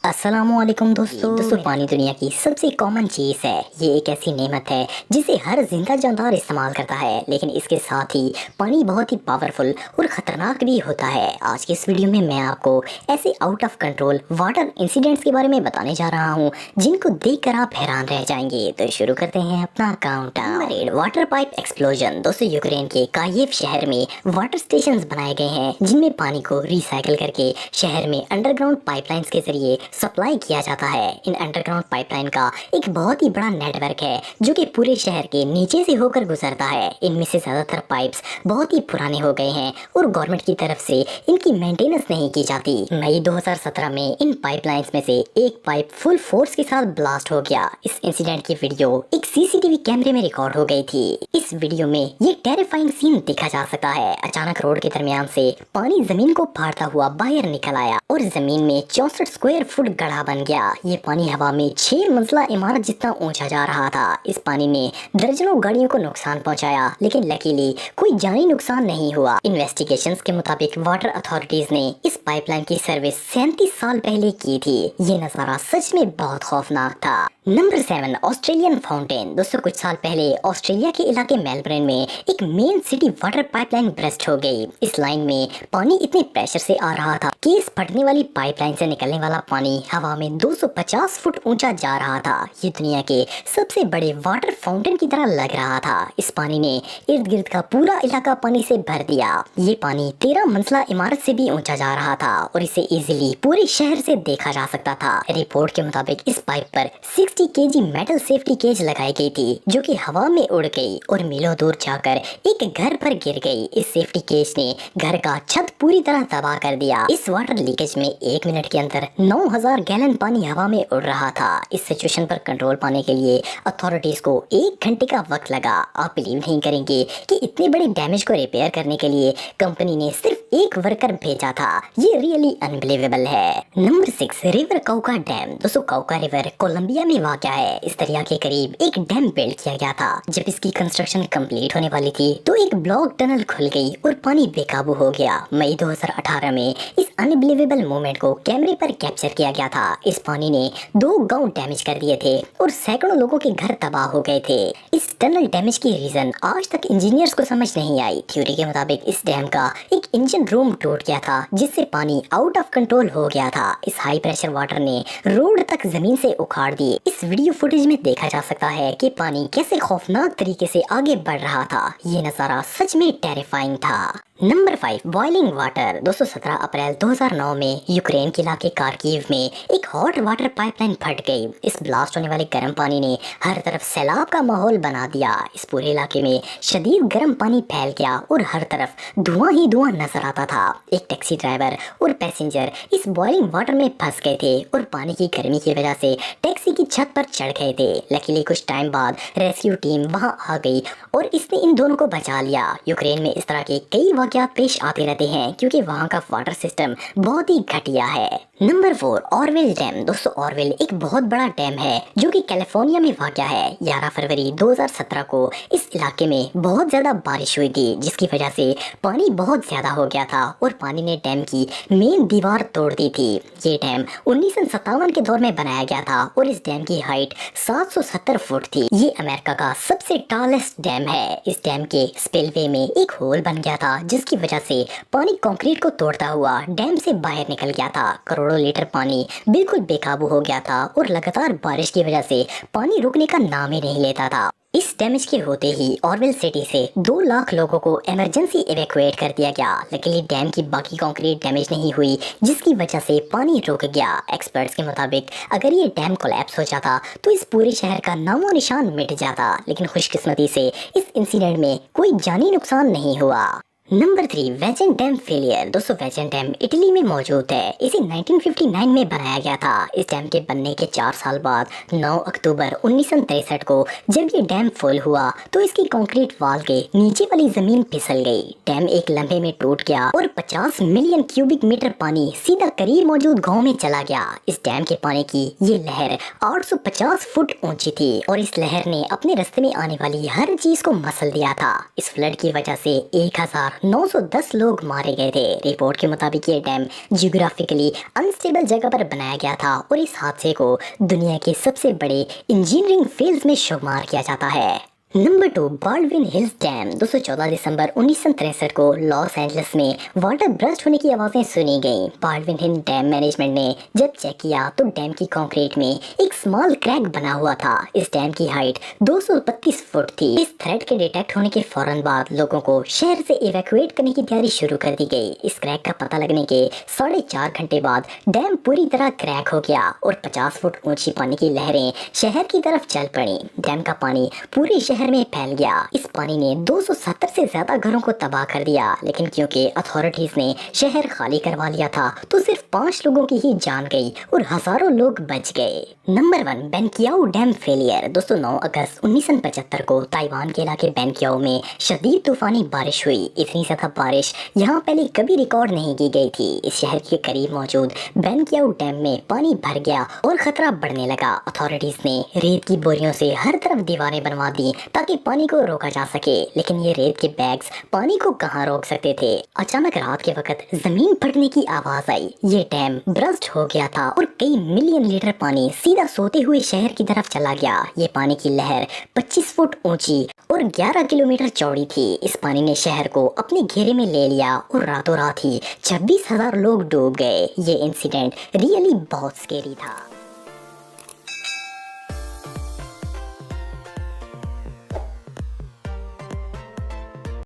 अस्सलामुअलैकुम दोस्तों, पानी दुनिया की सबसे कॉमन चीज़ है। ये एक ऐसी नेमत है जिसे हर जिंदा जानदार इस्तेमाल करता है, लेकिन इसके साथ ही पानी बहुत ही पावरफुल और ख़तरनाक भी होता है। आज के इस वीडियो में मैं आपको ऐसे out of control water incidents के बारे में बताने जा रहा हूँ जिनको देखकर आप हैरान रह जाएंगे। तो शुरू करते हैं अपना काउंटडाउन। Water pipe explosion. दोस्तों, यूक्रेन के कायेव शहर में वाटर स्टेशन बनाए गए हैं जिनमें पानी को रिसाइकिल करके शहर में अंडरग्राउंड पाइपलाइंस के जरिए सप्लाई किया जाता है। इन अंडरग्राउंड पाइपलाइन का एक बहुत ही बड़ा नेटवर्क है जो कि पूरे शहर के नीचे से होकर गुजरता है। इनमें से ज्यादातर पाइप्स बहुत ही पुराने हो गए हैं और गवर्नमेंट की तरफ से इनकी मेंटेनेंस नहीं की जाती। मई 2017 में इन पाइपलाइंस में से एक पाइप फुल फोर्स के साथ ब्लास्ट हो गया। इस इंसिडेंट की वीडियो एक सीसीटीवी कैमरे में रिकॉर्ड हो गई थी। इस वीडियो में ये टेरिफाइंग सीन देखा जा सकता है। अचानक रोड के दरमियान से पानी जमीन को फाड़ता हुआ बाहर निकल आया और जमीन में 64 स्क्वायर फुट गड्ढा बन गया। ये पानी हवा में 6 मंजिला इमारत जितना ऊंचा जा रहा था। इस पानी ने दर्जनों गाड़ियों को नुकसान पहुंचाया, लेकिन लकीली कोई जानी नुकसान नहीं हुआ। इन्वेस्टिगेशंस के मुताबिक वाटर अथॉरिटीज ने इस पाइपलाइन की सर्विस 37 साल पहले की थी। ये नजारा सच में बहुत खौफनाक था। Number 7, Australian fountain. दोस्तों, कुछ साल पहले ऑस्ट्रेलिया के इलाके मेलबर्न में एक main city water pipeline burst हो गई। इस लाइन में पानी इतने प्रेशर से आ रहा था कि इस फटने वाली पाइपलाइन से निकलने वाला पानी हवा में 250 फुट ऊंचा जा रहा था। ये दुनिया के सबसे बड़े वाटर फाउंटेन की तरह लग रहा था। इस पानी ने इर्द गिर्द का पूरा इलाका पानी से भर दिया। ये पानी 13 मंजिला इमारत से भी ऊंचा जा रहा था और इसे इजीली पूरे शहर से देखा जा सकता था। रिपोर्ट के मुताबिक इस पाइप पर 60 केजी मेटल सेफ्टी केज लगाई गई थी जो कि हवा में उड़ गई और मीलों दूर जाकर एक घर पर गिर गई। इस सेफ्टी केज ने घर का छत पूरी तरह तबाह कर दिया। इस वाटर लीकेज में 1 मिनट के अंदर 9000 गैलन पानी हवा में उड़ रहा था। इस सिचुएशन पर कंट्रोल पाने के लिए अथॉरिटीज को 1 घंटे का वक्त लगा। आप बिलीव नहीं करेंगे कि इतने बड़े डैमेज को रिपेयर करने के लिए कंपनी ने सिर्फ 1 वर्कर भेजा था। ये रियली अनबिलीवेबल है। Number 6, river Cauca dam. दोस्तों, काउका रिवर कोलंबिया में वाक़या है। इस दरिया के करीब एक डैम बिल्ड किया गया था। जब इसकी कंस्ट्रक्शन कंप्लीट होने वाली थी तो एक ब्लॉक टनल खुल गई और पानी बेकाबू हो गया। मई 2018 में इस अनबिलीवेबल मोमेंट को कैमरे पर कैप्चर किया गया था। इस पानी ने 2 गांव डैमेज कर दिए थे और सैकड़ों लोगों के घर तबाह हो गए थे। इस टनल डैमेज की रीजन आज तक इंजीनियर्स को समझ नहीं आई। थ्योरी के मुताबिक इस डैम का एक इंजन रूम टूट गया था जिससे पानी आउट ऑफ कंट्रोल हो गया था। इस हाई प्रेशर वाटर ने रोड तक जमीन से उखाड़ दी। इस वीडियो फुटेज में देखा जा सकता है कि पानी कैसे खौफनाक तरीके से आगे बढ़ रहा था। ये नजारा सच में टेरिफाइंग था। Number 5, boiling water. दोस्तों, 17 अप्रैल 2009 में यूक्रेन के इलाके खार्किव में एक हॉट वाटर पाइपलाइन फट गई। इस ब्लास्ट होने वाले गर्म पानी ने हर तरफ सैलाब का माहौल बना दिया। इस पूरे इलाके में शदीद गर्म पानी फैल गया और हर तरफ धुआं ही धुआं नजर आता था। एक टैक्सी ड्राइवर और पैसेंजर इस बॉइलिंग वाटर में फंस गए थे और पानी की गर्मी की वजह से टैक्सी की छत पर चढ़ गए थे। लकीली कुछ टाइम बाद रेस्क्यू टीम वहां आ गई और इसने इन दोनों को बचा लिया। यूक्रेन में इस तरह के कई क्या पेश आते रहते हैं क्योंकि वहाँ का वाटर सिस्टम बहुत ही घटिया है। Number 4, Orwell dam. दोस्तों, ऑरवेल एक बहुत बड़ा डैम है जो कि कैलिफोर्निया में वाक़या है। 11 फरवरी 2017 को इस इलाके में बहुत ज्यादा बारिश हुई थी जिसकी वजह से पानी बहुत ज्यादा हो गया था और पानी ने डैम की मेन दीवार तोड़ दी थी। ये डैम 1957 के दौर में बनाया गया था और इस डैम की हाइट 770 फुट थी। ये अमेरिका का सबसे टॉलेस्ट डैम है। इस डैम के स्पिलवे में एक होल बन गया था जिसकी वजह से पानी कंक्रीट को तोड़ता हुआ डैम से बाहर निकल गया था। करोड़ों लीटर पानी बिल्कुल बेकाबू हो गया था और लगातार बारिश की वजह से पानी रुकने का नाम ही नहीं लेता था। इस डैमेज के होते ही ऑरवेल सिटी से 2 लाख लोगों को इमरजेंसी इवैक्यूएट कर दिया गया। लेकिन डैम की बाकी कंक्रीट डैमेज नहीं हुई जिसकी वजह से पानी रुक गया। एक्सपर्ट्स के मुताबिक अगर ये डैम कोलैप्स हो जाता तो इस पूरे शहर का नामो निशान मिट जाता, लेकिन खुशकिस्मती से इस इंसिडेंट में कोई जानी नुकसान नहीं हुआ। Number 3, Vajont dam failure. दोस्तों, वेजेंट डैम इटली में मौजूद है। इसे 1959 में बनाया गया था। इस डैम के बनने के 4 साल बाद 9 अक्टूबर 1963 को जब ये डैम फुल हुआ तो इसकी कंक्रीट वॉल के नीचे वाली जमीन फिसल गई। डैम एक लम्हे में टूट गया और 50 मिलियन क्यूबिक मीटर पानी सीधा करीब मौजूद गाँव में चला गया। इस डैम के पानी की ये लहर 850 फुट ऊंची थी और इस लहर ने अपने रास्ते में आने वाली हर चीज को मसल दिया था। इस फ्लड की वजह से 1000 910 लोग मारे गए थे। रिपोर्ट के मुताबिक ये डैम जियोग्राफिकली अनस्टेबल जगह पर बनाया गया था और इस हादसे को दुनिया के सबसे बड़े इंजीनियरिंग फेल्स में शुमार किया जाता है। Number 2, Baldwin hills dam. 14 दिसंबर 1963 को लॉस एंजलिस में वाटर ब्रस्ट होने की आवाज़ें सुनी गईं। बाल्डविन हिल डैम मैनेजमेंट ने जब चेक किया तो डैम की कंक्रीट में एक स्मॉल क्रैक बना हुआ था। इस डैम की हाइट 232 फुट थी। इस थ्रेट के डिटेक्ट होने के फौरन बाद लोगों को शहर से इवैक्यूएट करने की तैयारी शुरू कर दी गई। इस क्रैक का पता लगने के 4.5 घंटे बाद डैम पूरी तरह क्रैक हो गया और 50 फुट ऊंची पानी की लहरें शहर की तरफ चल पड़ी। डैम का पानी पूरे शहर में फैल गया। इस पानी ने 270 से ज्यादा घरों को तबाह कर दिया, लेकिन क्योंकि अथॉरिटीज ने शहर खाली करवा लिया था तो सिर्फ 5 लोगों की ही जान गई और हजारों लोग बच गए। Number 1, Banqiao dam failure. 9 अगस्त 1975 को ताइवान के इलाके बेनकियाओ में शदीद तूफानी बारिश हुई। इतनी ज्यादा बारिश यहाँ पहले कभी रिकॉर्ड नहीं की गई थी। इस शहर के करीब मौजूद बेनकियाओ डैम में पानी भर गया और खतरा बढ़ने लगा। अथॉरिटीज ने रेत की बोरियों से हर तरफ दीवारें बनवा दी ताकि पानी को रोका जा सके, लेकिन ये रेत के बैग्स पानी को कहां रोक सकते थे। अचानक रात के वक्त जमीन फटने की आवाज आई। ये डैम ब्रस्ट हो गया था और कई मिलियन लीटर पानी सीधा सोते हुए शहर की तरफ चला गया। ये पानी की लहर 25 फुट ऊंची और 11 किलोमीटर चौड़ी थी। इस पानी ने शहर को अपने घेरे में ले लिया और रातों रात ही 26,000 लोग डूब गए। ये इंसिडेंट रियली बहुत स्केरी था।